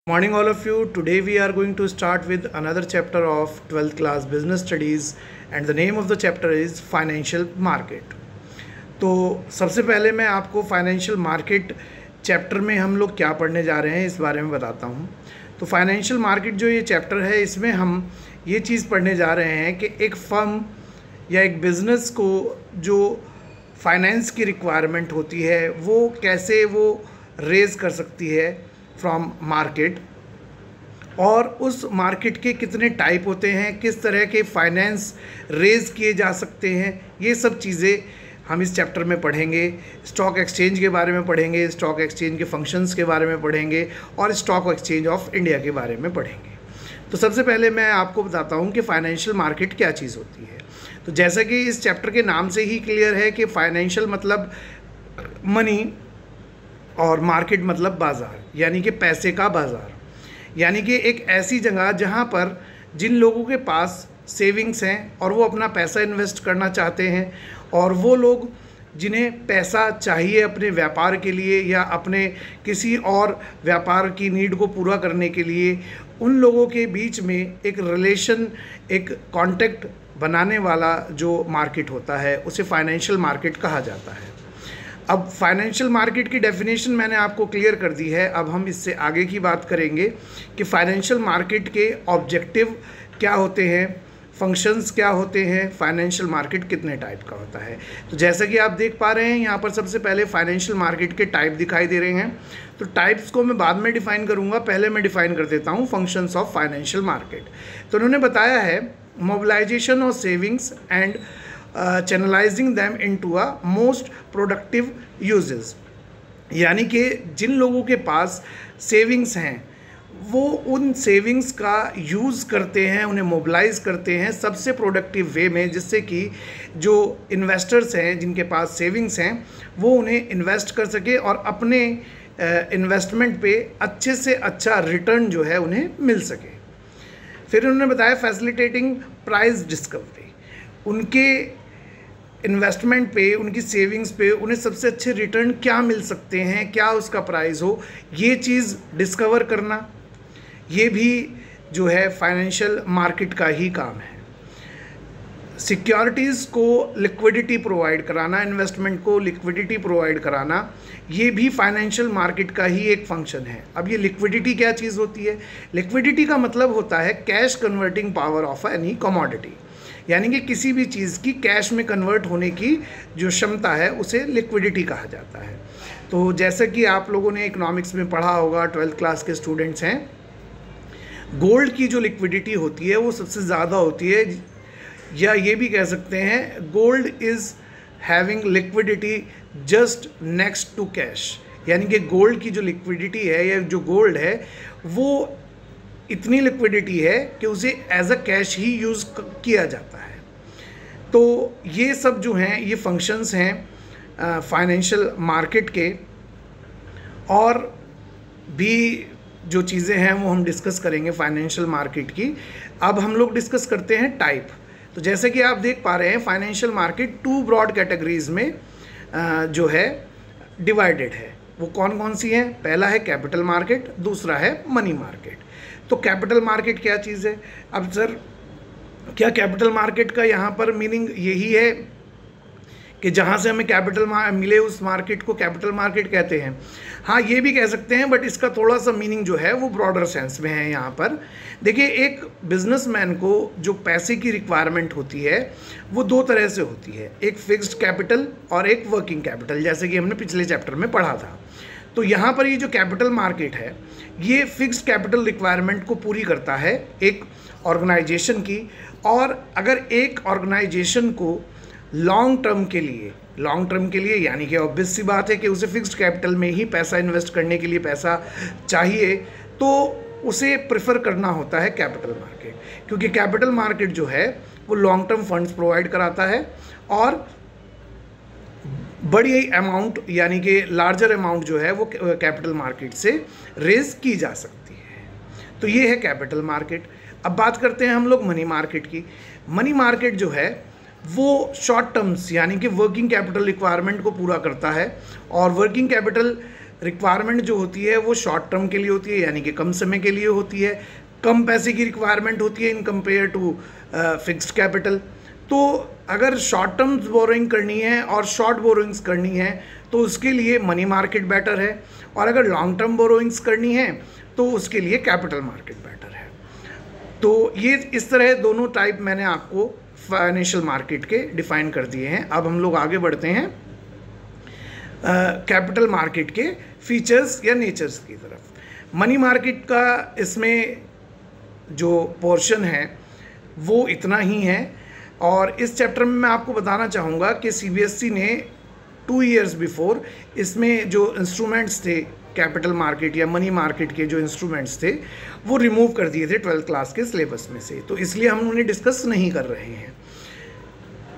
Morning all of you. Today we are going to start with another chapter of 12th class business studies and the name of the chapter is financial market. तो सबसे पहले मैं आपको financial market chapter में हम लोग क्या पढ़ने जा रहे हैं इस बारे में बताता हूँ। तो फाइनेंशियल मार्केट जो ये चैप्टर है इसमें हम ये चीज़ पढ़ने जा रहे हैं कि एक फर्म या एक बिज़नेस को जो फाइनेंस की रिक्वायरमेंट होती है वो कैसे वो रेज़ कर सकती है फ्रॉम मार्केट, और उस मार्केट के कितने टाइप होते हैं, किस तरह के फाइनेंस रेज़ किए जा सकते हैं, ये सब चीज़ें हम इस चैप्टर में पढ़ेंगे। स्टॉक एक्सचेंज के बारे में पढ़ेंगे, स्टॉक एक्सचेंज के फंक्शंस के बारे में पढ़ेंगे और स्टॉक एक्सचेंज ऑफ इंडिया के बारे में पढ़ेंगे। तो सबसे पहले मैं आपको बताता हूँ कि फ़ाइनेंशियल मार्केट क्या चीज़ होती है। तो जैसा कि इस चैप्टर के नाम से ही क्लियर है कि फाइनेंशियल मतलब मनी और मार्केट मतलब बाज़ार, यानी कि पैसे का बाज़ार, यानी कि एक ऐसी जगह जहाँ पर जिन लोगों के पास सेविंग्स हैं और वो अपना पैसा इन्वेस्ट करना चाहते हैं, और वो लोग जिन्हें पैसा चाहिए अपने व्यापार के लिए या अपने किसी और व्यापार की नीड को पूरा करने के लिए, उन लोगों के बीच में एक रिलेशन, एक कांटेक्ट बनाने वाला जो मार्केट होता है उसे फाइनेंशियल मार्केट कहा जाता है। अब फाइनेंशियल मार्केट की डेफिनेशन मैंने आपको क्लियर कर दी है। अब हम इससे आगे की बात करेंगे कि फाइनेंशियल मार्केट के ऑब्जेक्टिव क्या होते हैं, फंक्शंस क्या होते हैं, फाइनेंशियल मार्केट कितने टाइप का होता है। तो जैसा कि आप देख पा रहे हैं यहाँ पर सबसे पहले फाइनेंशियल मार्केट के टाइप दिखाई दे रहे हैं। तो टाइप्स को मैं बाद में डिफ़ाइन करूँगा, पहले मैं डिफ़ाइन कर देता हूँ फंक्शंस ऑफ फाइनेंशियल मार्केट। तो उन्होंने बताया है mobilisation of savings and channelising them into a most productive uses, यानी कि जिन लोगों के पास सेविंग्स हैं वो उन सेविंग्स का यूज़ करते हैं, उन्हें मोबिलाइज़ करते हैं सबसे प्रोडक्टिव वे में, जिससे कि जो इन्वेस्टर्स हैं जिनके पास सेविंग्स हैं वो उन्हें इन्वेस्ट कर सके और अपने इन्वेस्टमेंट पे अच्छे से अच्छा रिटर्न जो है उन्हें मिल सके। फिर उन्होंने बताया फैसिलिटेटिंग प्राइस डिस्कवरी, उनके इन्वेस्टमेंट पे, उनकी सेविंग्स पे उन्हें सबसे अच्छे रिटर्न क्या मिल सकते हैं, क्या उसका प्राइस हो, ये चीज़ डिस्कवर करना, ये भी जो है फाइनेंशियल मार्केट का ही काम है। सिक्योरिटीज़ को लिक्विडिटी प्रोवाइड कराना, इन्वेस्टमेंट को लिक्विडिटी प्रोवाइड कराना, ये भी फाइनेंशियल मार्केट का ही एक फंक्शन है। अब ये लिक्विडिटी क्या चीज़ होती है? लिक्विडिटी का मतलब होता है cash converting power of any commodity, यानी कि किसी भी चीज़ की कैश में कन्वर्ट होने की जो क्षमता है उसे लिक्विडिटी कहा जाता है। तो जैसे कि आप लोगों ने इकोनॉमिक्स में पढ़ा होगा, 12th क्लास के स्टूडेंट्स हैं, गोल्ड की जो लिक्विडिटी होती है वो सबसे ज़्यादा होती है, या ये भी कह सकते हैं gold is having liquidity just next to cash, यानी कि गोल्ड की जो लिक्विडिटी है या जो गोल्ड है वो इतनी लिक्विडिटी है कि उसे एज अ कैश ही यूज़ किया जाता है। तो ये सब जो हैं ये फंक्शंस हैं फाइनेंशियल मार्केट के, और भी जो चीज़ें हैं वो हम डिस्कस करेंगे फाइनेंशियल मार्केट की। अब हम लोग डिस्कस करते हैं टाइप। तो जैसे कि आप देख पा रहे हैं फाइनेंशियल मार्केट 2 ब्रॉड कैटेगरीज़ में जो है डिवाइडेड है। वो कौन कौन सी हैं? पहला है कैपिटल मार्केट, दूसरा है मनी मार्केट। तो कैपिटल मार्केट क्या चीज़ है? अब सर क्या कैपिटल मार्केट का यहाँ पर मीनिंग यही है कि जहाँ से हमें कैपिटल मिले उस मार्केट को कैपिटल मार्केट कहते हैं? हाँ, ये भी कह सकते हैं, बट इसका थोड़ा सा मीनिंग जो है वो ब्रॉडर सेंस में है। यहाँ पर देखिए, एक बिजनेसमैन को जो पैसे की रिक्वायरमेंट होती है वो 2 तरह से होती है, एक फिक्स्ड कैपिटल और एक वर्किंग कैपिटल, जैसे कि हमने पिछले चैप्टर में पढ़ा था। तो यहाँ पर ये जो कैपिटल मार्केट है ये फिक्स्ड कैपिटल रिक्वायरमेंट को पूरी करता है एक ऑर्गेनाइजेशन की, और अगर एक ऑर्गेनाइजेशन को लॉन्ग टर्म के लिए यानी कि ऑब्वियस सी बात है कि उसे फिक्स्ड कैपिटल में ही पैसा इन्वेस्ट करने के लिए पैसा चाहिए, तो उसे प्रेफर करना होता है कैपिटल मार्केट, क्योंकि कैपिटल मार्केट जो है वो लॉन्ग टर्म फंड्स प्रोवाइड कराता है और बड़ी अमाउंट यानी कि लार्जर अमाउंट जो है वो कैपिटल मार्केट से रेज की जा सकती है। तो ये है कैपिटल मार्केट। अब बात करते हैं हम लोग मनी मार्केट की। मनी मार्केट जो है वो शॉर्ट टर्म्स यानी कि वर्किंग कैपिटल रिक्वायरमेंट को पूरा करता है, और वर्किंग कैपिटल रिक्वायरमेंट जो होती है वो शॉर्ट टर्म के लिए होती है, यानी कि कम समय के लिए होती है, कम पैसे की रिक्वायरमेंट होती है in compare to fixed capital. तो अगर शॉर्ट टर्म बोरोइंग करनी है और शॉर्ट बोरोइंग्स करनी है तो उसके लिए मनी मार्केट बेटर है, और अगर लॉन्ग टर्म बोरोइंग्स करनी है तो उसके लिए कैपिटल मार्केट बेटर है। तो ये इस तरह दोनों टाइप मैंने आपको फाइनेंशियल मार्केट के डिफाइन कर दिए हैं। अब हम लोग आगे बढ़ते हैं कैपिटल मार्केट के फीचर्स या नेचर्स की तरफ। मनी मार्केट का इसमें जो पोर्शन है वो इतना ही है, और इस चैप्टर में मैं आपको बताना चाहूँगा कि CBSE ने 2 years बिफोर इसमें जो इंस्ट्रूमेंट्स थे कैपिटल मार्केट या मनी मार्केट के जो इंस्ट्रूमेंट्स थे वो रिमूव कर दिए थे 12th क्लास के सिलेबस में से, तो इसलिए हम उन्हें डिस्कस नहीं कर रहे हैं।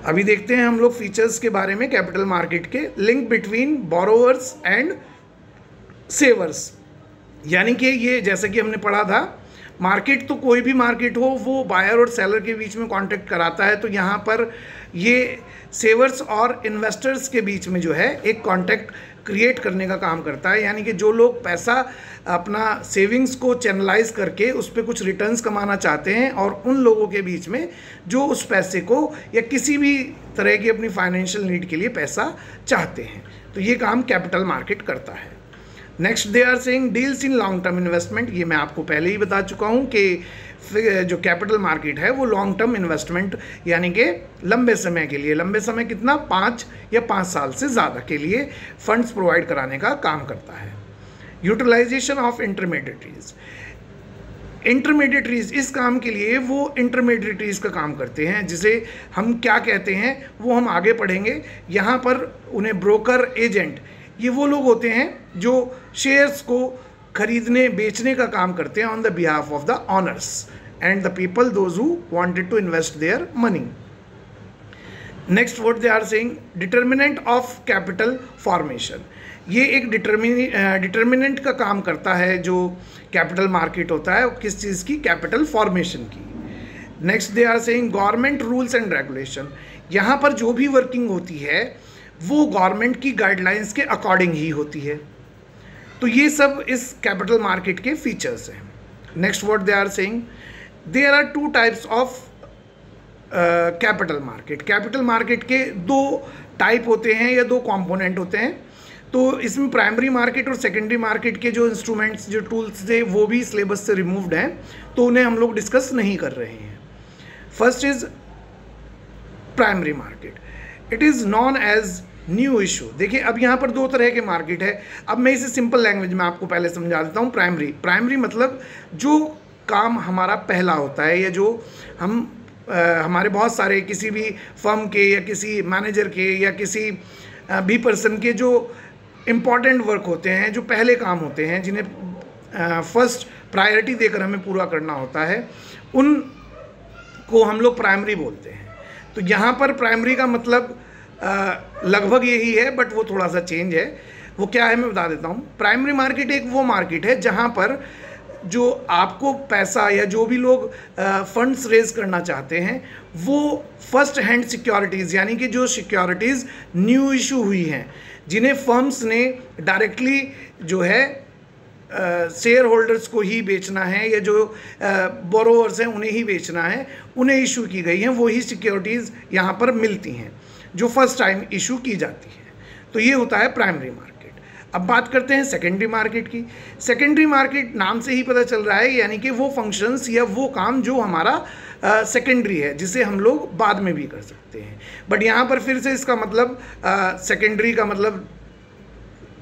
अभी देखते हैं हम लोग फीचर्स के बारे में कैपिटल मार्केट के। लिंक बिटवीन बोरोवर्स एंड सेवर्स, यानी कि ये जैसे कि हमने पढ़ा था, मार्केट तो कोई भी मार्केट हो वो बायर और सेलर के बीच में कांटेक्ट कराता है, तो यहाँ पर ये सेवर्स और इन्वेस्टर्स के बीच में जो है एक कांटेक्ट क्रिएट करने का काम करता है, यानी कि जो लोग पैसा अपना सेविंग्स को चैनलाइज करके उस पर कुछ रिटर्न्स कमाना चाहते हैं और उन लोगों के बीच में जो उस पैसे को या किसी भी तरह की अपनी फाइनेंशियल नीड के लिए पैसा चाहते हैं, तो ये काम कैपिटल मार्केट करता है। Next they are saying deals in long term investment. ये मैं आपको पहले ही बता चुका हूँ कि जो कैपिटल मार्केट है वो लॉन्ग टर्म इन्वेस्टमेंट यानी कि लंबे समय के लिए, लंबे समय कितना 5 या 5 साल से ज़्यादा के लिए फंड्स प्रोवाइड कराने का काम करता है। यूटिलाइजेशन ऑफ इंटरमीडिएटरीज, इंटरमीडिएटरीज इस काम के लिए वो इंटरमीडिएटरीज का काम करते हैं, जिसे हम क्या कहते हैं वो हम आगे पढ़ेंगे। यहाँ पर उन्हें ब्रोकर, एजेंट, ये वो लोग होते हैं जो शेयर्स को खरीदने बेचने का काम करते हैं on the behalf of the owners and the people those who wanted to invest their money. Next what they are saying, determinant of capital formation, ये एक डिटर्मिनेंट का काम करता है जो कैपिटल मार्केट होता है, किस चीज़ की, कैपिटल फॉर्मेशन की। Next they are saying government rules and regulation, यहाँ पर जो भी वर्किंग होती है वो गवर्नमेंट की गाइडलाइंस के अकॉर्डिंग ही होती है, तो ये सब इस कैपिटल मार्केट के फीचर्स हैं। Next what they are saying, there are 2 types of capital market. Capital market के 2 टाइप होते हैं या 2 कंपोनेंट होते हैं, तो इसमें प्राइमरी मार्केट और सेकेंडरी मार्केट के जो इंस्ट्रूमेंट्स, जो टूल्स थे वो भी सिलेबस से रिमूव्ड हैं, तो उन्हें हम लोग डिस्कस नहीं कर रहे हैं। First is primary market, it is known as new issue. देखिए अब यहाँ पर 2 तरह के मार्केट है, अब मैं इसे सिंपल लैंग्वेज में आपको पहले समझा देता हूँ। प्राइमरी मतलब जो काम हमारा पहला होता है, या जो हम हमारे बहुत सारे किसी भी फर्म के या किसी मैनेजर के या किसी भी पर्सन के जो इम्पॉर्टेंट वर्क होते हैं, जो पहले काम होते हैं, जिन्हें फर्स्ट प्रायोरिटी देकर हमें पूरा करना होता है, उनको हम लोग प्राइमरी बोलते हैं। तो यहाँ पर प्राइमरी का मतलब लगभग यही है, बट वो थोड़ा सा चेंज है। वो क्या है मैं बता देता हूँ। प्राइमरी मार्केट एक वो मार्केट है जहाँ पर जो आपको पैसा या जो भी लोग फंड्स रेज करना चाहते हैं वो फर्स्ट हैंड सिक्योरिटीज़, यानी कि जो सिक्योरिटीज़ न्यू इशू हुई हैं, जिन्हें फर्म्स ने डायरेक्टली जो है शेयर होल्डर्स को ही बेचना है या जो बोरोवर्स हैं उन्हें ही बेचना है, उन्हें इशू की गई हैं, वही सिक्योरिटीज़ यहाँ पर मिलती हैं जो फर्स्ट टाइम इशू की जाती है। तो ये होता है प्राइमरी मार्केट। अब बात करते हैं सेकेंडरी मार्केट की। सेकेंडरी मार्केट नाम से ही पता चल रहा है, यानी कि वो फंक्शंस या वो काम जो हमारा सेकेंडरी है, जिसे हम लोग बाद में भी कर सकते हैं। बट यहाँ पर फिर से इसका मतलब सेकेंडरी का मतलब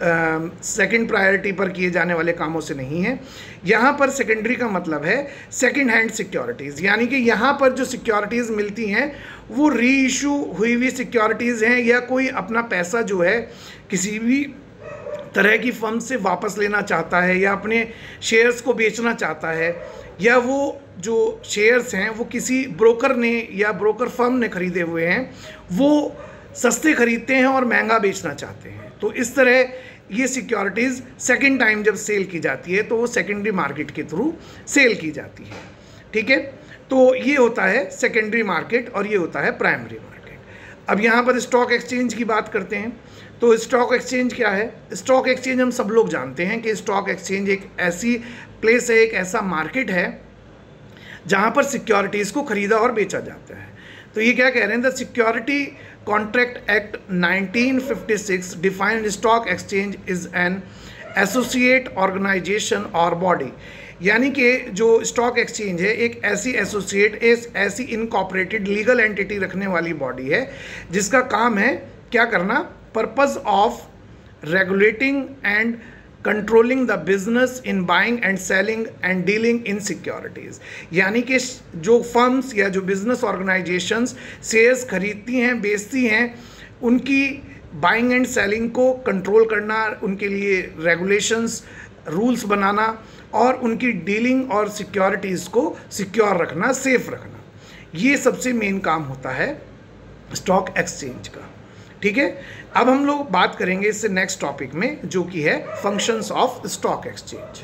सेकंड प्रायोरिटी पर किए जाने वाले कामों से नहीं है। यहाँ पर सेकेंडरी का मतलब है सेकंड हैंड सिक्योरिटीज़, यानी कि यहाँ पर जो सिक्योरिटीज़ मिलती हैं वो री इशू हुई हुई सिक्योरिटीज़ हैं, या कोई अपना पैसा जो है किसी भी तरह की फर्म से वापस लेना चाहता है या अपने शेयर्स को बेचना चाहता है, या वो जो शेयर्स हैं वो किसी ब्रोकर ने या ब्रोकर फर्म ने खरीदे हुए हैं, वो सस्ते खरीदते हैं और महंगा बेचना चाहते हैं। तो इस तरह ये सिक्योरिटीज़ सेकंड टाइम जब सेल की जाती है तो वो सेकेंडरी मार्केट के थ्रू सेल की जाती है। ठीक है, तो ये होता है सेकेंडरी मार्केट और ये होता है प्राइमरी मार्केट। अब यहाँ पर स्टॉक एक्सचेंज की बात करते हैं। तो स्टॉक एक्सचेंज क्या है? स्टॉक एक्सचेंज हम सब लोग जानते हैं कि स्टॉक एक्सचेंज एक ऐसी प्लेस है, एक ऐसा मार्केट है जहां पर सिक्योरिटीज़ को खरीदा और बेचा जाता है। तो ये क्या कह रहे हैं? The security contract act 1956 defined stock exchange is an associate organisation और बॉडी, यानी कि जो स्टॉक एक्सचेंज है एक ऐसी एसोसिएट, ऐसी इनकॉर्पोरेटेड लीगल एंटिटी रखने वाली बॉडी है जिसका काम है क्या करना? Purpose of regulating and controlling the business in buying and selling and dealing in securities, यानी कि जो फर्म्स या जो बिजनेस ऑर्गेनाइजेशंस शेयर्स खरीदती हैं, बेचती हैं, उनकी बाइंग एंड सेलिंग को कंट्रोल करना, उनके लिए रेगुलेशंस, रूल्स बनाना और उनकी डीलिंग और सिक्योरिटीज़ को सिक्योर रखना, सेफ रखना, ये सबसे मेन काम होता है स्टॉक एक्सचेंज का। ठीक है, अब हम लोग बात करेंगे इससे नेक्स्ट टॉपिक में, जो कि है फंक्शंस ऑफ स्टॉक एक्सचेंज।